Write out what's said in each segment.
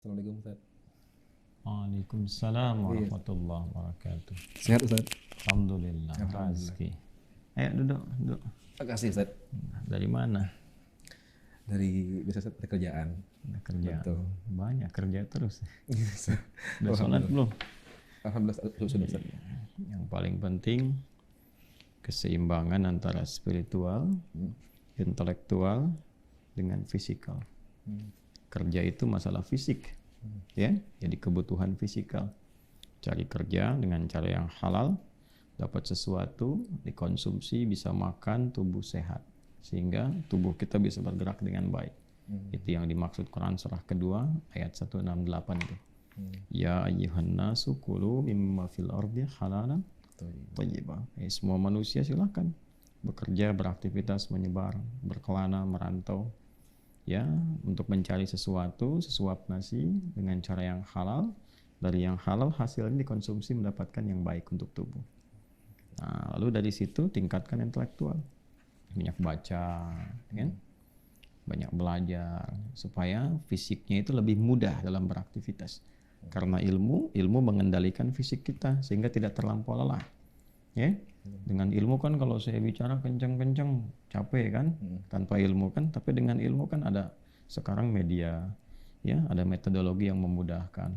Assalamualaikum Ustaz. Waalaikumsalam Iya, warahmatullahi wabarakatuh. sehat Ustaz. Alhamdulillah, Alhamdulillah. Razki. Ayo duduk, duduk. Makasih Ustaz. Dari mana? Dari biasa Ustaz, dari kerjaan. Ada kerja. Betul. Banyak kerja terus. Iya, Ustaz. Udah sholat belum? Alhamdulillah sudah Ustaz. Iya. Yang paling penting keseimbangan antara spiritual, intelektual dengan fisikal. Kerja itu masalah fisik, ya. Jadi kebutuhan fisikal. Cari kerja dengan cara yang halal, dapat sesuatu, dikonsumsi, bisa makan, tubuh sehat, sehingga tubuh kita bisa bergerak dengan baik. Itu yang dimaksud Quran surah kedua ayat 168 itu. Ya ayyuhan nasu kulu mimma fil ardi halalan thayyibah. Semua manusia silakan bekerja, beraktivitas, menyebar, berkelana, merantau, ya, untuk mencari sesuatu, sesuap nasi dengan cara yang halal. Dari yang halal hasilnya dikonsumsi mendapatkan yang baik untuk tubuh. Nah, lalu dari situ tingkatkan intelektual, banyak baca, kan? Banyak belajar supaya fisiknya itu lebih mudah dalam beraktivitas. Karena ilmu mengendalikan fisik kita sehingga tidak terlampau lelah. Ya, dengan ilmu kan kalau saya bicara kencang-kencang capek kan, tanpa ilmu kan, tapi dengan ilmu kan ada sekarang media, ya, ada metodologi yang memudahkan.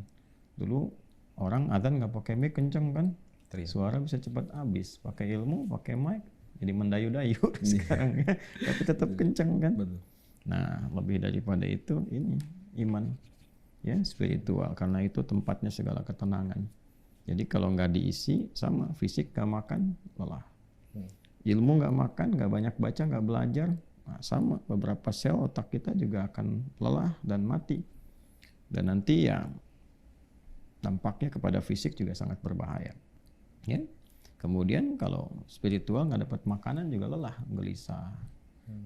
Dulu orang adzan nggak pakai mic kencang kan, suara bisa cepat habis. Pakai ilmu, pakai mic, jadi mendayu-dayu sekarang ya, tapi tetap kencang kan. Betul. Nah, lebih daripada itu ini iman, ya, spiritual, karena itu tempatnya segala ketenangan. Jadi kalau nggak diisi sama fisik, nggak makan, lelah. Ilmu nggak makan, nggak banyak baca, nggak belajar, nah, sama beberapa sel otak kita juga akan lelah dan mati. Dan nanti ya dampaknya kepada fisik juga sangat berbahaya. Ya. Kemudian kalau spiritual nggak dapat makanan juga lelah, gelisah,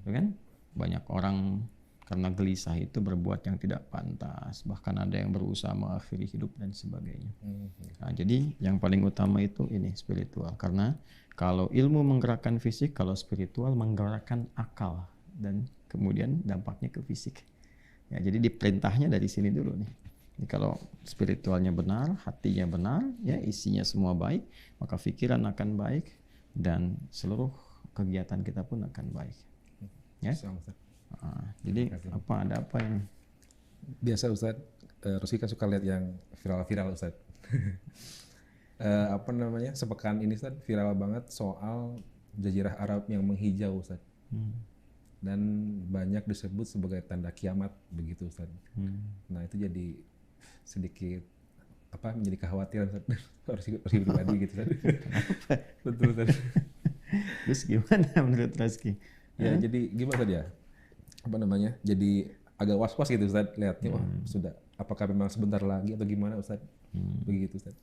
kan? Banyak orang karena gelisah itu berbuat yang tidak pantas, bahkan ada yang berusaha mengakhiri hidup dan sebagainya. Nah, jadi yang paling utama itu ini spiritual, karena kalau ilmu menggerakkan fisik, kalau spiritual menggerakkan akal dan kemudian dampaknya ke fisik. Ya, jadi diperintahnya dari sini dulu nih. Jadi kalau spiritualnya benar, hatinya benar, ya, isinya semua baik, maka pikiran akan baik dan seluruh kegiatan kita pun akan baik. Ya. Jadi ada apa ini? Biasa Ustaz, Rosi kan suka lihat yang viral-viral Ustaz. Apa namanya, sepekan ini Ustaz viral banget soal Jazirah Arab yang menghijau Ustaz. Dan banyak disebut sebagai tanda kiamat begitu Ustaz. Nah itu jadi sedikit menjadi kekhawatiran Ustaz. Rosi pribadi gitu Ustaz. Betul Ustaz. Terus gimana menurut Rizky? Ya jadi gimana Ustaz ya? Jadi agak was-was gitu Ustaz lihatnya, wah sudah, apakah memang sebentar lagi atau gimana Ustaz? Begitu Ustaz.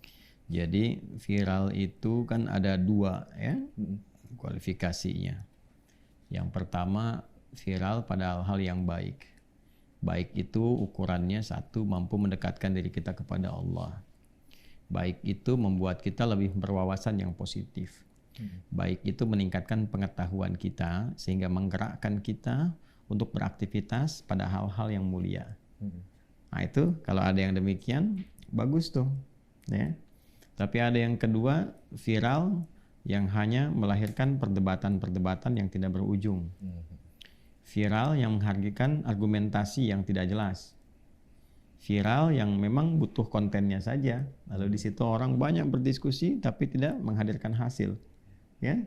Jadi viral itu kan ada dua, ya, kualifikasinya. Yang pertama viral pada hal-hal yang baik. Baik itu ukurannya satu, mampu mendekatkan diri kita kepada Allah. Baik itu membuat kita lebih berwawasan yang positif. Baik itu meningkatkan pengetahuan kita sehingga menggerakkan kita untuk beraktivitas pada hal-hal yang mulia. Nah itu kalau ada yang demikian bagus tuh, ya. Tapi ada yang kedua viral yang hanya melahirkan perdebatan-perdebatan yang tidak berujung. Viral yang menghargai argumentasi yang tidak jelas. Viral yang memang butuh kontennya saja. Lalu di situ orang banyak berdiskusi tapi tidak menghadirkan hasil. Ya.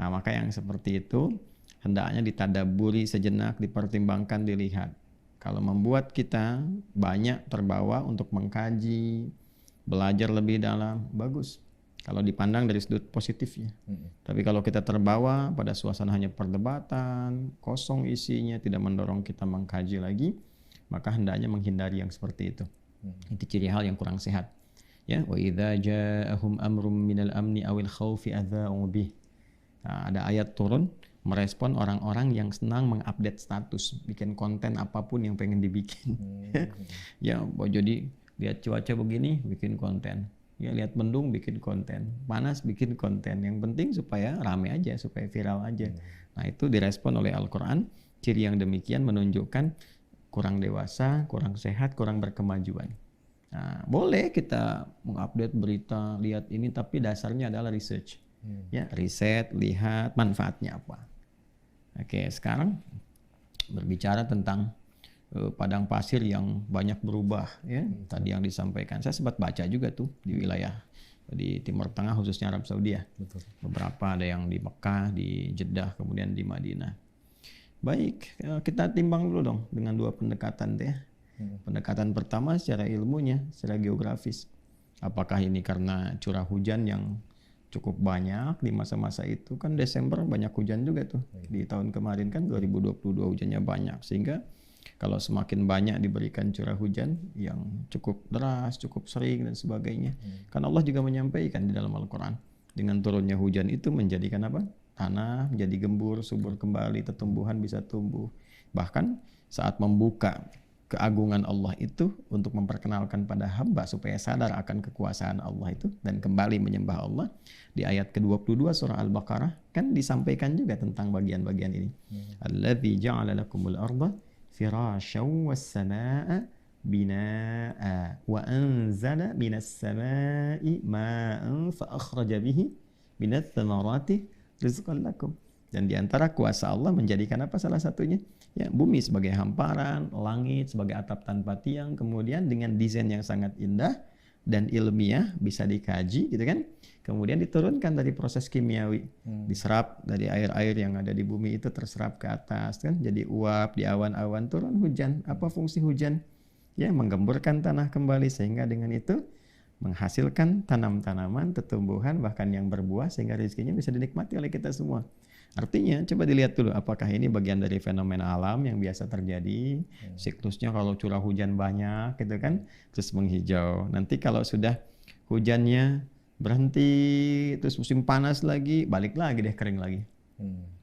Nah, maka yang seperti itu hendaknya ditadaburi sejenak, dipertimbangkan, dilihat. Kalau membuat kita banyak terbawa untuk mengkaji, belajar lebih dalam, bagus. Kalau dipandang dari sudut positifnya. Tapi kalau kita terbawa pada suasana hanya perdebatan, kosong isinya, tidak mendorong kita mengkaji lagi, maka hendaknya menghindari yang seperti itu. Itu ciri hal yang kurang sehat. Ya, wa idza ja'ahum amrum minal amni awil khaufi adza'u bih. Nah, ada ayat turun merespon orang-orang yang senang mengupdate status, bikin konten apapun yang pengen dibikin. Ya, jadi lihat cuaca begini, bikin konten. Ya, lihat mendung, bikin konten. Panas, bikin konten. Yang penting supaya rame aja, supaya viral aja. Nah, itu direspon oleh Al-Quran. Ciri yang demikian menunjukkan kurang dewasa, kurang sehat, kurang berkemajuan. Nah, boleh kita mengupdate berita, lihat ini, tapi dasarnya adalah research. Ya, riset, lihat manfaatnya apa. Oke, sekarang berbicara tentang padang pasir yang banyak berubah, ya. Tadi yang disampaikan, saya sempat baca juga tuh di wilayah di Timur Tengah, khususnya Arab Saudi ya. Betul. Beberapa ada yang di Mekah, di Jeddah, kemudian di Madinah. Baik, kita timbang dulu dong dengan dua pendekatan deh. Pendekatan pertama secara ilmunya, secara geografis. Apakah ini karena curah hujan yang cukup banyak di masa-masa itu, kan Desember banyak hujan juga tuh. Di tahun kemarin kan 2022 hujannya banyak, sehingga kalau semakin banyak diberikan curah hujan yang cukup deras, cukup sering dan sebagainya. Kan Allah juga menyampaikan di dalam Al-Quran, dengan turunnya hujan itu menjadikan apa? Tanah menjadi gembur, subur kembali, tumbuhan bisa tumbuh. Bahkan saat membuka keagungan Allah itu untuk memperkenalkan pada hamba supaya sadar akan kekuasaan Allah itu dan kembali menyembah Allah, di ayat ke-22 surah Al-Baqarah kan disampaikan juga tentang bagian-bagian ini. Alladzi ja'ala lakumul arda firasyan was samaa'a binaa'a wa anzala minas samaa'i maa'an fa akhraja bihi minats thamarati rizqan lakum. Dan di antara kuasa Allah menjadikan apa salah satunya? Ya, bumi sebagai hamparan, langit sebagai atap tanpa tiang, kemudian dengan desain yang sangat indah dan ilmiah bisa dikaji gitu kan. Kemudian diturunkan dari proses kimiawi, diserap dari air-air yang ada di bumi itu terserap ke atas kan, jadi uap di awan-awan, turun hujan. Apa fungsi hujan? Ya, menggemburkan tanah kembali sehingga dengan itu menghasilkan tanam-tanaman, tumbuhan bahkan yang berbuah sehingga rezekinya bisa dinikmati oleh kita semua. Artinya coba dilihat dulu apakah ini bagian dari fenomena alam yang biasa terjadi, siklusnya kalau curah hujan banyak gitu kan, terus menghijau. Nanti kalau sudah hujannya berhenti, terus musim panas lagi, balik lagi deh kering lagi.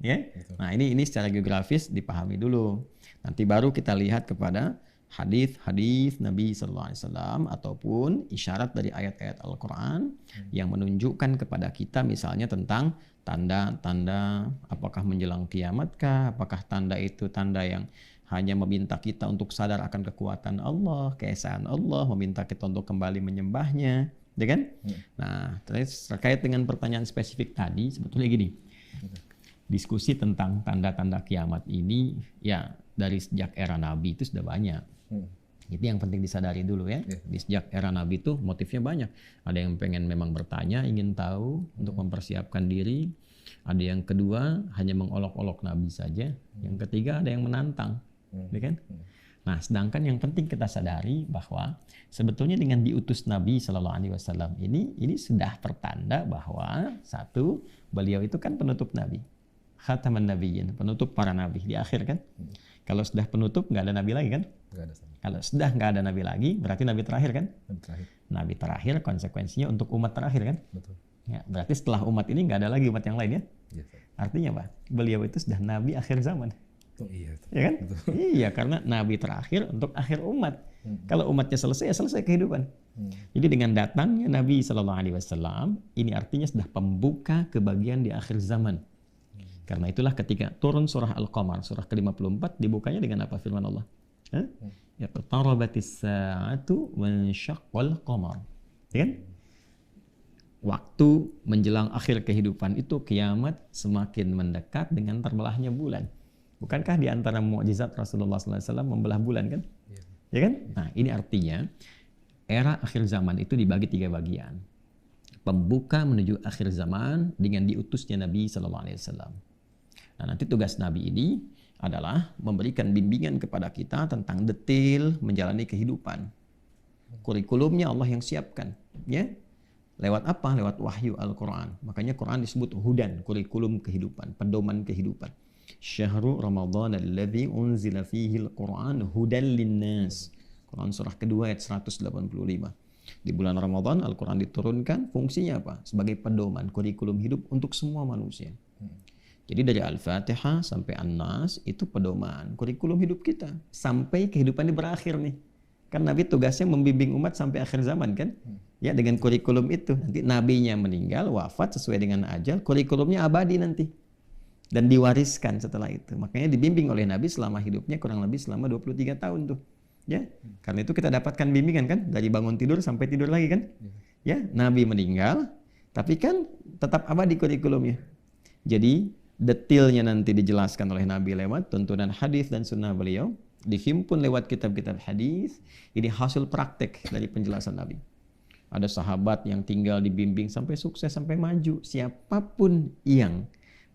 Ya? Nah, ini secara geografis dipahami dulu. Nanti baru kita lihat kepada hadis-hadis Nabi Sallallahu Alaihi Wasallam ataupun isyarat dari ayat-ayat Al-Quran yang menunjukkan kepada kita misalnya tentang tanda-tanda apakah menjelang kiamat kah, apakah tanda itu tanda yang hanya meminta kita untuk sadar akan kekuatan Allah, keesaan Allah, meminta kita untuk kembali menyembahnya, ya kan? Nah, terkait dengan pertanyaan spesifik tadi sebetulnya gini, diskusi tentang tanda-tanda kiamat ini ya dari sejak era Nabi itu sudah banyak. Itu yang penting disadari dulu ya. Di sejak era Nabi itu motifnya banyak. Ada yang pengen memang bertanya, ingin tahu untuk mempersiapkan diri. Ada yang kedua hanya mengolok-olok Nabi saja. Yang ketiga ada yang menantang, ya kan? Nah, sedangkan yang penting kita sadari bahwa sebetulnya dengan diutus Nabi Sallallahu Alaihi Wasallam ini sudah pertanda bahwa satu, beliau itu kan penutup Nabi, khataman nabiyyin, penutup para nabi di akhir kan. Kalau sudah penutup nggak ada nabi lagi kan? Kalau sudah nggak ada nabi lagi berarti nabi terakhir kan? Nabi terakhir konsekuensinya untuk umat terakhir kan? Betul. Ya, berarti setelah umat ini nggak ada lagi umat yang lain ya? Artinya apa? Beliau itu sudah nabi akhir zaman. Oh, iya. Ya kan? Iya, karena nabi terakhir untuk akhir umat. Kalau umatnya selesai, ya selesai kehidupan. Jadi dengan datangnya Nabi Sallallahu Alaihi Wasallam, ini artinya sudah pembuka kebagian di akhir zaman. Karena itulah ketika turun surah Al-Qamar, surah ke-54, dibukanya dengan apa firman Allah? Ya, tarabatis sa'atu wansyaqqal qamar. Ya kan? Waktu menjelang akhir kehidupan itu kiamat semakin mendekat dengan terbelahnya bulan. Bukankah di antara mukjizat Rasulullah SAW membelah bulan kan? Ya kan? Nah, ini artinya era akhir zaman itu dibagi 3 bagian. Pembuka menuju akhir zaman dengan diutusnya Nabi SAW. Nah, nanti tugas Nabi ini adalah memberikan bimbingan kepada kita tentang detail menjalani kehidupan. Kurikulumnya Allah yang siapkan, ya. Lewat apa? Lewat wahyu Al-Quran. Makanya Quran disebut hudan, kurikulum kehidupan, pedoman kehidupan. Syahrul Ramadan alladzi unzila fihi al-Quran hudan linnas. Quran surah kedua ayat 185. Di bulan Ramadan Al-Quran diturunkan, fungsinya apa? Sebagai pedoman, kurikulum hidup untuk semua manusia. Jadi dari Al-Fatihah sampai An-Nas itu pedoman, kurikulum hidup kita sampai kehidupan ini berakhir nih. Kan Nabi tugasnya membimbing umat sampai akhir zaman kan? Ya, dengan kurikulum itu. Nanti nabinya meninggal, wafat sesuai dengan ajal, kurikulumnya abadi nanti. dan diwariskan setelah itu. Makanya dibimbing oleh Nabi selama hidupnya kurang lebih selama 23 tahun tuh. Ya, karena itu kita dapatkan bimbingan kan dari bangun tidur sampai tidur lagi kan. Ya, Nabi meninggal tapi kan tetap abadi kurikulumnya. Jadi detailnya nanti dijelaskan oleh Nabi lewat tuntunan hadis dan sunnah beliau, dihimpun lewat kitab-kitab hadis. Ini hasil praktek dari penjelasan Nabi. Ada sahabat yang tinggal dibimbing sampai sukses, sampai maju. Siapapun yang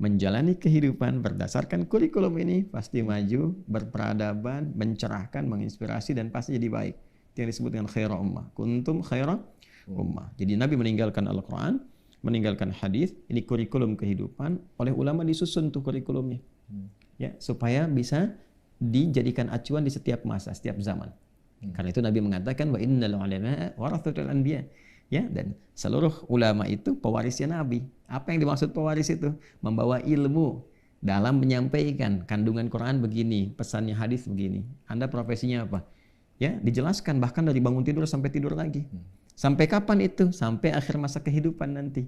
menjalani kehidupan berdasarkan kurikulum ini pasti maju, berperadaban, mencerahkan, menginspirasi, dan pasti jadi baik. Itu yang disebut dengan khaira ummah. Kuntum khaira ummah. Jadi Nabi meninggalkan Al-Quran, meninggalkan hadis, ini kurikulum kehidupan. Oleh ulama disusun tuh kurikulumnya, ya, supaya bisa dijadikan acuan di setiap masa, setiap zaman. Karena itu Nabi mengatakan wa innal ulama warathatul anbiya. Ya, dan seluruh ulama itu pewarisnya Nabi. Apa yang dimaksud pewaris itu? Membawa ilmu dalam menyampaikan kandungan Quran begini, pesannya hadis begini. Anda profesinya apa? Ya, dijelaskan bahkan dari bangun tidur sampai tidur lagi. Sampai kapan itu? Sampai akhir masa kehidupan nanti.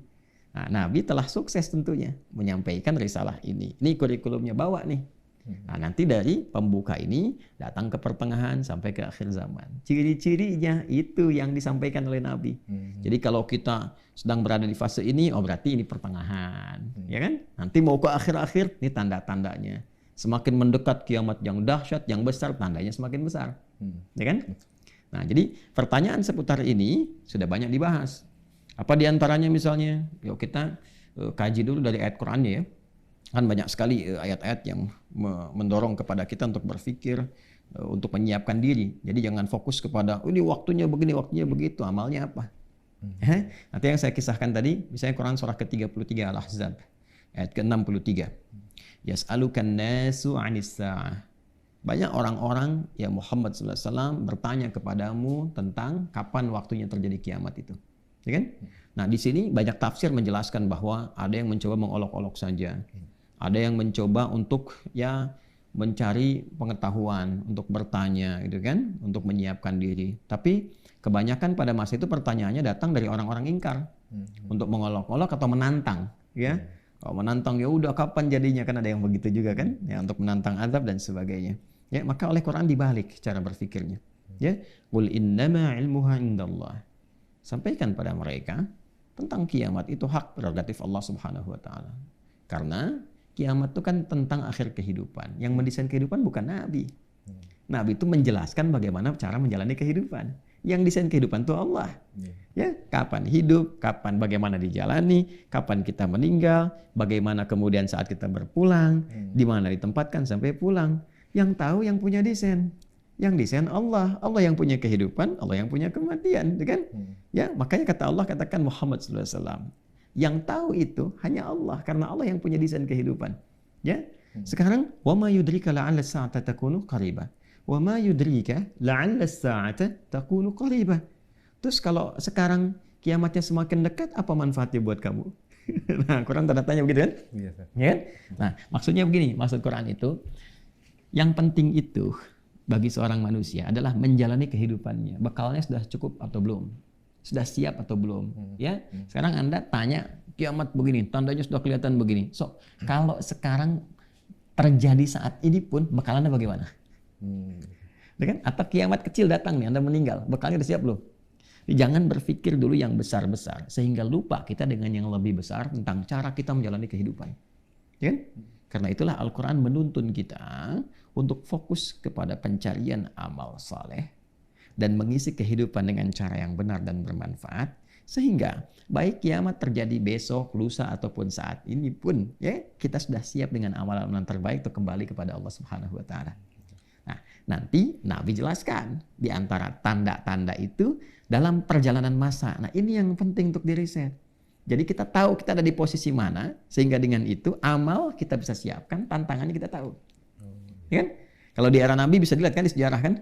Nah, Nabi telah sukses tentunya menyampaikan risalah ini. Ini kurikulumnya bawa nih. Nah, nanti dari pembuka ini datang ke pertengahan sampai ke akhir zaman. Ciri-cirinya itu yang disampaikan oleh Nabi. Jadi kalau kita sedang berada di fase ini, oh berarti ini pertengahan, ya kan? Nanti mau ke akhir-akhir, ini tanda-tandanya. Semakin mendekat kiamat yang dahsyat, yang besar, tandanya semakin besar, ya kan? Nah, jadi pertanyaan seputar ini sudah banyak dibahas. Apa diantaranya misalnya? Yuk kita kaji dulu dari ayat Qurannya ya. Kan banyak sekali ayat-ayat yang mendorong kepada kita untuk berpikir, untuk menyiapkan diri. Jadi jangan fokus kepada ini waktunya begini, waktunya begitu, amalnya apa. Nanti yang saya kisahkan tadi, misalnya Quran surah ke-33 Al-Ahzab, ayat ke-63. Yas'alukan nasu 'anis sa'ah. Banyak orang-orang ya Muhammad sallallahu alaihi wasallam bertanya kepadamu tentang kapan waktunya terjadi kiamat itu. Ya kan? Nah, di sini banyak tafsir menjelaskan bahwa ada yang mencoba mengolok-olok saja. Ada yang mencoba untuk ya mencari pengetahuan, untuk bertanya gitu kan, untuk menyiapkan diri. Tapi kebanyakan pada masa itu pertanyaannya datang dari orang-orang ingkar. Untuk mengolok-olok atau menantang, ya. Kalau menantang ya udah kapan jadinya, kan ada yang begitu juga kan, ya, untuk menantang azab dan sebagainya. Ya, maka oleh Quran dibalik cara berpikirnya. Ya, qul innama ilmuha indallah. Sampaikan pada mereka tentang kiamat itu hak prerogatif Allah Subhanahu wa taala. Karena kiamat itu kan tentang akhir kehidupan. Yang mendesain kehidupan bukan Nabi. Nabi itu menjelaskan bagaimana cara menjalani kehidupan. Yang desain kehidupan itu Allah. Ya, kapan hidup, kapan bagaimana dijalani, kapan kita meninggal, bagaimana kemudian saat kita berpulang, di mana ditempatkan sampai pulang. Yang tahu yang punya desain. Yang desain Allah. Allah yang punya kehidupan, Allah yang punya kematian, kan? Ya, makanya kata Allah katakan Muhammad sallallahu alaihi wasallam. Yang tahu itu hanya Allah, karena Allah yang punya desain kehidupan. Ya. Sekarang wa ma yudrika la'alla as-sa'ata takunu qariba. Wa ma yudrika la'alla as-sa'ata takunu qariba. Terus kalau sekarang kiamatnya semakin dekat, apa manfaatnya buat kamu? Nah, Quran tanda tanya begitu kan? Iya. Ya kan? Nah, maksudnya begini, maksud Quran itu yang penting itu bagi seorang manusia adalah menjalani kehidupannya. Bekalnya sudah cukup atau belum? Sudah siap atau belum? Ya, sekarang Anda tanya kiamat begini, tandanya sudah kelihatan begini. So, kalau sekarang terjadi saat ini pun bekal Anda bagaimana? Kan? Atau kiamat kecil datang nih, Anda meninggal, bekalnya sudah siap belum? Jadi, jangan berpikir dulu yang besar-besar sehingga lupa kita dengan yang lebih besar tentang cara kita menjalani kehidupan. Ya kan? Karena itulah Al-Quran menuntun kita untuk fokus kepada pencarian amal saleh dan mengisi kehidupan dengan cara yang benar dan bermanfaat, sehingga baik kiamat terjadi besok, lusa ataupun saat ini pun ya kita sudah siap dengan amalan-amalan terbaik untuk kembali kepada Allah Subhanahu wa taala. Nah, nanti Nabi jelaskan di antara tanda-tanda itu dalam perjalanan masa. Nah, ini yang penting untuk diriset. Jadi kita tahu kita ada di posisi mana, sehingga dengan itu amal kita bisa siapkan, tantangannya kita tahu. Ya kan? Kalau di era Nabi bisa dilihat kan di sejarah kan,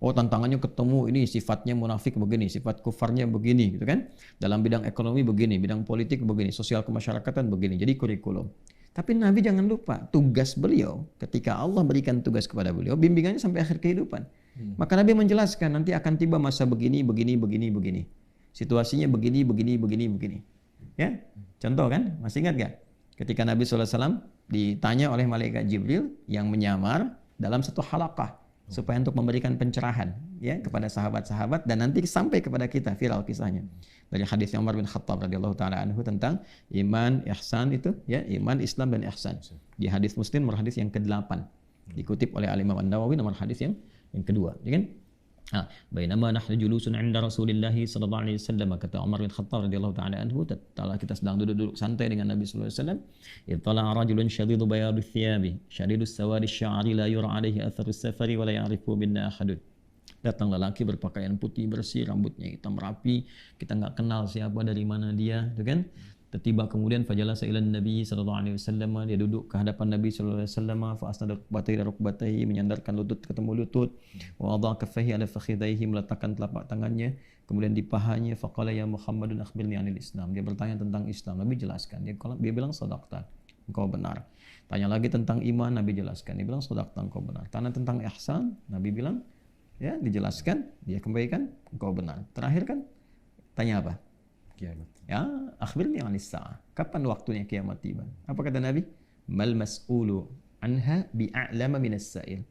oh tantangannya ketemu ini sifatnya munafik begini, sifat kufarnya begini gitu kan. Dalam bidang ekonomi begini, bidang politik begini, sosial kemasyarakatan begini. Jadi kurikulum. Tapi Nabi jangan lupa tugas beliau ketika Allah berikan tugas kepada beliau, bimbingannya sampai akhir kehidupan. Maka Nabi menjelaskan nanti akan tiba masa begini, begini, begini, begini. Situasinya begini, begini, begini, begini. Ya, contoh kan, masih ingat gak? ketika Nabi SAW ditanya oleh malaikat Jibril yang menyamar dalam satu halaqah supaya untuk memberikan pencerahan ya kepada sahabat-sahabat dan nanti sampai kepada kita, viral kisahnya dari hadis Umar bin Khattab radhiyallahu taala anhu tentang iman, ihsan itu ya, iman, Islam dan ihsan. Di hadis Muslim nomor hadis yang ke-8 dikutip oleh Al-Imam An-Nawawi nomor hadis yang kedua, ya kan? Bainama nahnu julusun 'inda Rasulillah sallallahu alaihi wasallam, kata Umar bin Khattab radhiyallahu taala anhu, tatkala kita sedang duduk-duduk santai dengan Nabi sallallahu alaihi wasallam, ittala rajulun shadidu bayadi thiyabi shadidus sawadi sya'ri la yura alaihi atharu safari wa la ya'rifu minna ahadun. Datang lelaki berpakaian putih bersih, rambutnya hitam rapi, kita nggak kenal siapa dari mana dia, gitu kan? Tiba kemudian fajalasa ila Nabi sallallahu alaihi wasallam, dia duduk ke hadapan Nabi sallallahu alaihi wasallam, fa asnada rukbatayhi, menyandarkan lutut ketemu lutut, wa wada'a kaffayhi ala fakhidaihi, meletakkan telapak tangannya kemudian di pahanya, faqala ya Muhammadun akhbirni anil Islam. Dia bertanya tentang Islam, Nabi jelaskan. Dia bilang sadaqta, engkau benar. Tanya lagi tentang iman, Nabi jelaskan. Dia bilang sadaqta, engkau benar. Tanya tentang ihsan, Nabi bilang ya, dijelaskan, dia kembalikan, engkau benar. Terakhir kan tanya apa? Kiamat. Ya, akhbirni anis sa'ah. Kapan waktunya kiamat tiba? Apa kata Nabi? Mal mas'ulu anha bi'a'lama minas sa'il.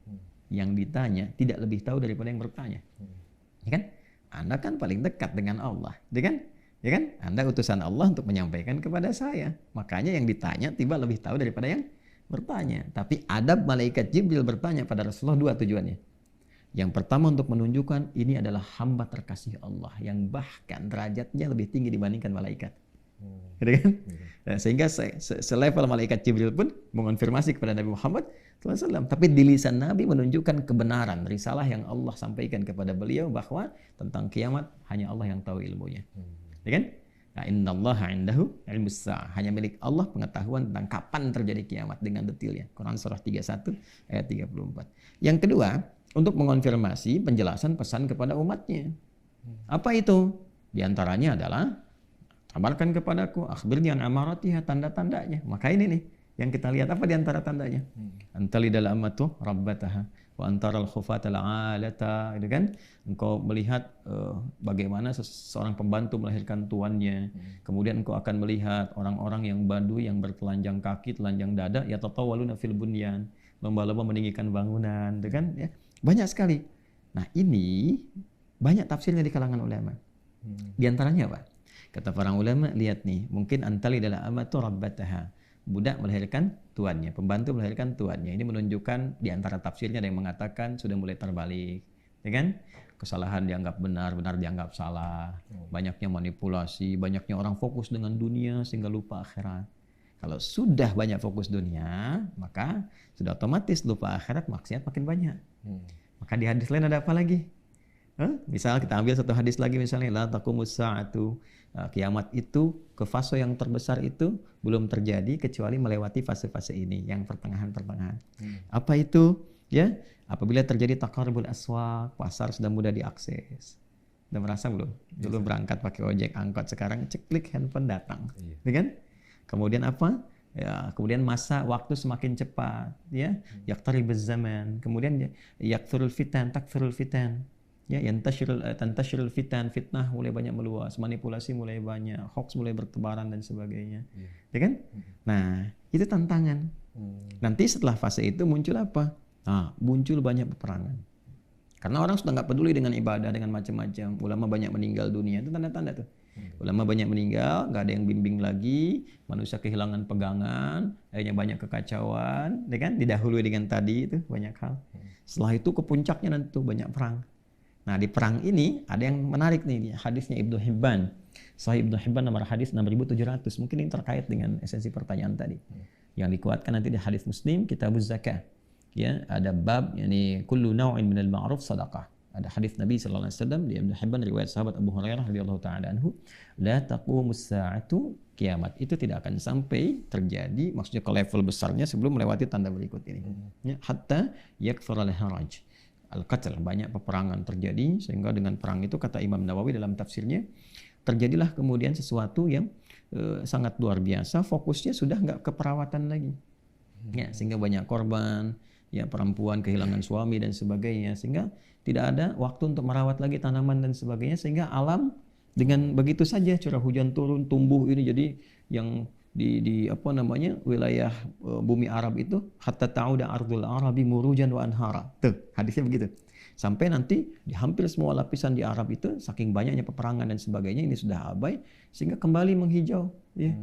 Yang ditanya tidak lebih tahu daripada yang bertanya. Ya kan? Anda kan paling dekat dengan Allah, ya kan? Ya kan? Anda utusan Allah untuk menyampaikan kepada saya. Makanya yang ditanya tiba lebih tahu daripada yang bertanya. Tapi adab malaikat Jibril bertanya pada Rasulullah dua tujuannya. Yang pertama untuk menunjukkan ini adalah hamba terkasih Allah yang bahkan derajatnya lebih tinggi dibandingkan malaikat. Gitu kan? Nah, sehingga selevel malaikat Jibril pun mengonfirmasi kepada Nabi Muhammad SAW. Tapi di lisan Nabi menunjukkan kebenaran risalah yang Allah sampaikan kepada beliau bahwa tentang kiamat hanya Allah yang tahu ilmunya. Ya kan? Nah, innallaha 'indahu 'ilmus sa'ah. Hanya milik Allah pengetahuan tentang kapan terjadi kiamat dengan detailnya. Quran surah 31 ayat 34. Yang kedua, untuk mengonfirmasi penjelasan pesan kepada umatnya. Apa itu? Di antaranya adalah kabarkan kepadaku akhbirni an amaratiha, tanda-tandanya. Maka ini nih yang kita lihat, apa di antara tandanya? Antalidal amatu rabbataha wa antaral khufatal 'alata, gitu kan? Engkau melihat bagaimana seorang pembantu melahirkan tuannya. Kemudian engkau akan melihat orang-orang yang badu yang bertelanjang kaki, telanjang dada, yatatawaluna fil bunyan, lomba-lomba meninggikan bangunan, gitu kan? Ya. Banyak sekali. Nah, ini banyak tafsirnya di kalangan ulama. Di antaranya apa? Kata para ulama, lihat nih, mungkin antali dalam amatu rabbataha. Budak melahirkan tuannya, pembantu melahirkan tuannya. Ini menunjukkan di antara tafsirnya ada yang mengatakan sudah mulai terbalik, ya kan? Kesalahan dianggap benar, benar dianggap salah. Banyaknya manipulasi, banyaknya orang fokus dengan dunia sehingga lupa akhirat. Kalau sudah banyak fokus dunia, maka sudah otomatis lupa akhirat, maksiat makin banyak. Maka di hadis lain ada apa lagi? Misal kita ambil satu hadis lagi, misalnya la taqumus sa'atu, kiamat itu ke fase yang terbesar itu belum terjadi kecuali melewati fase-fase ini yang pertengahan-pertengahan. Apa itu? Ya, apabila terjadi taqarrubul aswaq, pasar sudah mudah diakses. Udah merasa belum? Dulu berangkat pakai ojek angkot, sekarang klik handphone datang. Ya kan? Kemudian apa? Ya, kemudian masa waktu semakin cepat, ya. Yaqtaribuz zaman. Kemudian yakthurul fitan, takthurul fitan. Ya, tantashirul fitan, fitnah mulai banyak meluas, manipulasi mulai banyak, hoax mulai bertebaran dan sebagainya. Ya kan? Nah, itu tantangan. Nanti setelah fase itu muncul apa? Nah, muncul banyak peperangan. Karena orang sudah nggak peduli dengan ibadah, dengan macam-macam. Ulama banyak meninggal dunia, itu tanda-tanda tuh. Ulama banyak meninggal, nggak ada yang bimbing lagi, manusia kehilangan pegangan, akhirnya banyak kekacauan, ya kan? Didahului dengan tadi itu banyak hal. Setelah itu ke puncaknya nanti tuh banyak perang. Nah, di perang ini ada yang menarik nih, hadisnya Ibnu Hibban. Sahih Ibnu Hibban nomor hadis 6700. Mungkin ini terkait dengan esensi pertanyaan tadi. Yang dikuatkan nanti di hadis Muslim, Kitabuz Zakah. Ya, ada bab yakni kullu naw'in minal ma'ruf sadaqah. Ada hadis Nabi sallallahu alaihi wasallam di Ibnu Hibban riwayat sahabat Abu Hurairah radhiyallahu taala anhu, la taqumus sa'atu, kiamat itu tidak akan sampai terjadi, maksudnya ke level besarnya sebelum melewati tanda berikut ini. Ya, hatta yakthura al-haraj. Al-qatl, banyak peperangan terjadi, sehingga dengan perang itu kata Imam Nawawi dalam tafsirnya, terjadilah kemudian sesuatu yang sangat luar biasa, fokusnya sudah nggak ke perawatan lagi. Ya, sehingga banyak korban, ya perempuan kehilangan suami dan sebagainya, sehingga tidak ada waktu untuk merawat lagi tanaman dan sebagainya, sehingga alam dengan begitu saja curah hujan turun, tumbuh ini jadi yang di apa namanya wilayah bumi Arab itu hatta ta'uda ardul arabi murujan wa anhara. Tuh, hadisnya begitu. Sampai nanti di hampir semua lapisan di Arab itu saking banyaknya peperangan dan sebagainya ini sudah abai sehingga kembali menghijau, ya.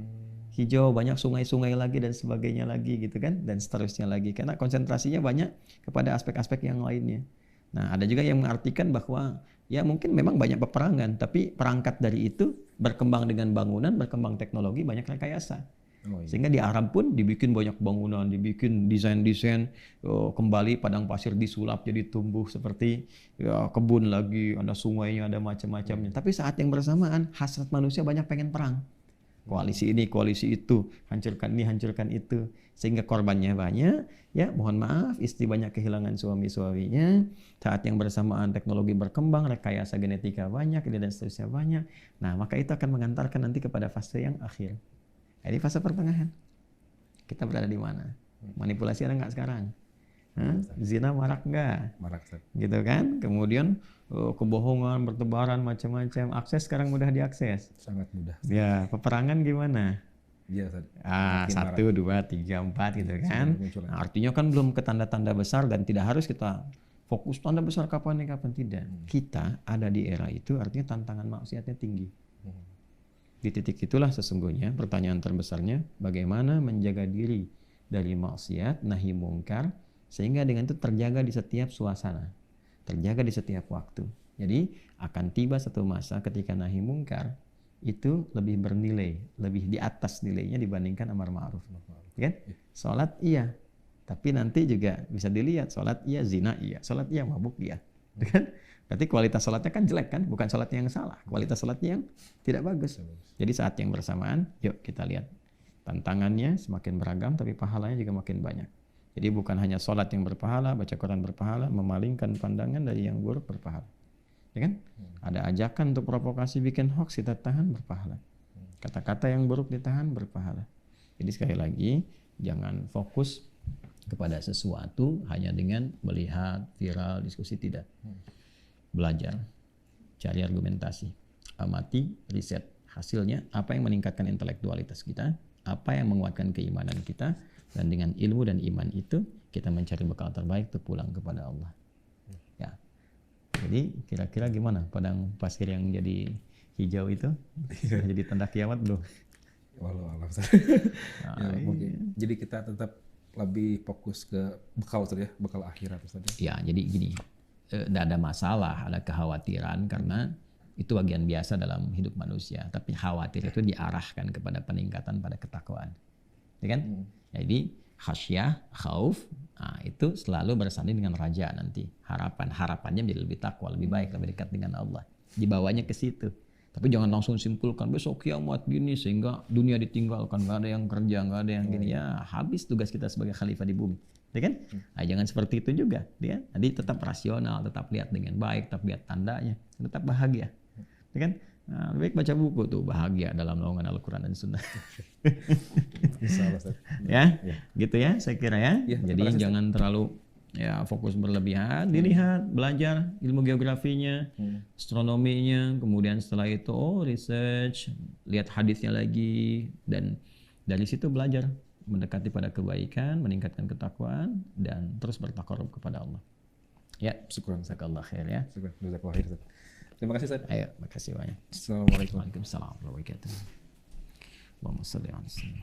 Hijau, banyak sungai-sungai lagi dan sebagainya lagi gitu kan, dan seterusnya lagi karena konsentrasinya banyak kepada aspek-aspek yang lainnya. Nah, ada juga yang mengartikan bahwa ya mungkin memang banyak peperangan, tapi perangkat dari itu berkembang dengan bangunan, berkembang teknologi, banyak rekayasa. Sehingga di Arab pun dibikin banyak bangunan, dibikin desain-desain, kembali padang pasir disulap jadi tumbuh seperti ya, kebun lagi, ada sungainya, ada macam-macamnya. Tapi saat yang bersamaan hasrat manusia banyak pengen perang. Koalisi ini, koalisi itu, hancurkan ini, hancurkan itu, sehingga korbannya banyak. Ya, mohon maaf, istri banyak kehilangan suami-suaminya. Saat yang bersamaan teknologi berkembang, rekayasa genetika banyak, dan seterusnya banyak. Nah, maka itu akan mengantarkan nanti kepada fase yang akhir. Jadi fase pertengahan. Kita berada di mana? Manipulasi ada nggak sekarang? Zina marak nggak? Marak, gitu kan? Kemudian kebohongan bertebaran macam-macam. Akses sekarang mudah diakses. Sangat mudah. Ya, peperangan gimana? Iya, 1, 2, 3, 4 gitu kan. Nah, artinya kan belum ke tanda-tanda besar dan tidak harus kita fokus tanda besar kapan nih, kapan tidak. Kita ada di era itu artinya tantangan maksiatnya tinggi. Di titik itulah sesungguhnya pertanyaan terbesarnya bagaimana menjaga diri dari maksiat, nahi mungkar, sehingga dengan itu terjaga di setiap suasana, terjaga di setiap waktu. Jadi akan tiba satu masa ketika nahi mungkar itu lebih bernilai, lebih di atas nilainya dibandingkan amar ma'ruf. Kan? Sholat iya, tapi nanti juga bisa dilihat sholat iya, zina iya, sholat iya, mabuk iya. Kan? Berarti kualitas sholatnya kan jelek kan, bukan sholatnya yang salah, kualitas sholatnya yang tidak bagus. Jadi saat yang bersamaan, yuk kita lihat tantangannya semakin beragam, tapi pahalanya juga makin banyak. Jadi bukan hanya sholat yang berpahala, baca Quran berpahala, memalingkan pandangan dari yang buruk berpahala. Ya kan? Ada ajakan untuk provokasi bikin hoax, kita tahan berpahala. Kata-kata yang buruk ditahan berpahala. Jadi sekali lagi, jangan fokus kepada sesuatu hanya dengan melihat viral, diskusi, tidak. Belajar, cari argumentasi, amati, riset. Hasilnya apa yang meningkatkan intelektualitas kita, apa yang menguatkan keimanan kita, dan dengan ilmu dan iman itu kita mencari bekal terbaik untuk pulang kepada Allah. Ya. Jadi kira-kira gimana padang pasir yang jadi hijau itu? Sudah jadi tanda kiamat belum? Walau alam. Mungkin. Jadi kita tetap lebih fokus ke bekal saja, bekal akhirat saja. Ya, jadi gini, tidak ada masalah, ada kekhawatiran karena itu bagian biasa dalam hidup manusia. Tapi khawatir itu diarahkan kepada peningkatan pada ketakwaan, ya kan? Jadi khasyah, khauf, nah, itu selalu bersanding dengan raja nanti. Harapannya menjadi lebih takwa, lebih baik, lebih dekat dengan Allah. Dibawanya ke situ. Tapi jangan langsung simpulkan besok kiamat gini sehingga dunia ditinggalkan, nggak ada yang kerja, nggak ada yang gini. Ya habis tugas kita sebagai khalifah di bumi, ya kan? Nah, jangan seperti itu juga, ya. Jadi tetap rasional, tetap lihat dengan baik, tetap lihat tandanya, tetap bahagia, ya kan? Nah, lebih baik baca buku tuh bahagia dalam naungan Al-Quran dan Sunnah. Ya, gitu ya, saya kira ya. Jadi jangan terlalu ya fokus berlebihan, dilihat, belajar ilmu geografinya, astronominya, kemudian setelah itu research, lihat hadisnya lagi, dan dari situ belajar mendekati pada kebaikan, meningkatkan ketakwaan, dan terus bertakarub kepada Allah. Ya, syukur, jazakallah khair ya. Terima kasih, Ustaz. Ayo, makasih banyak. Assalamualaikum. Waalaikumsalam warahmatullahi wabarakatuh. Allahumma shalli ala sayyidina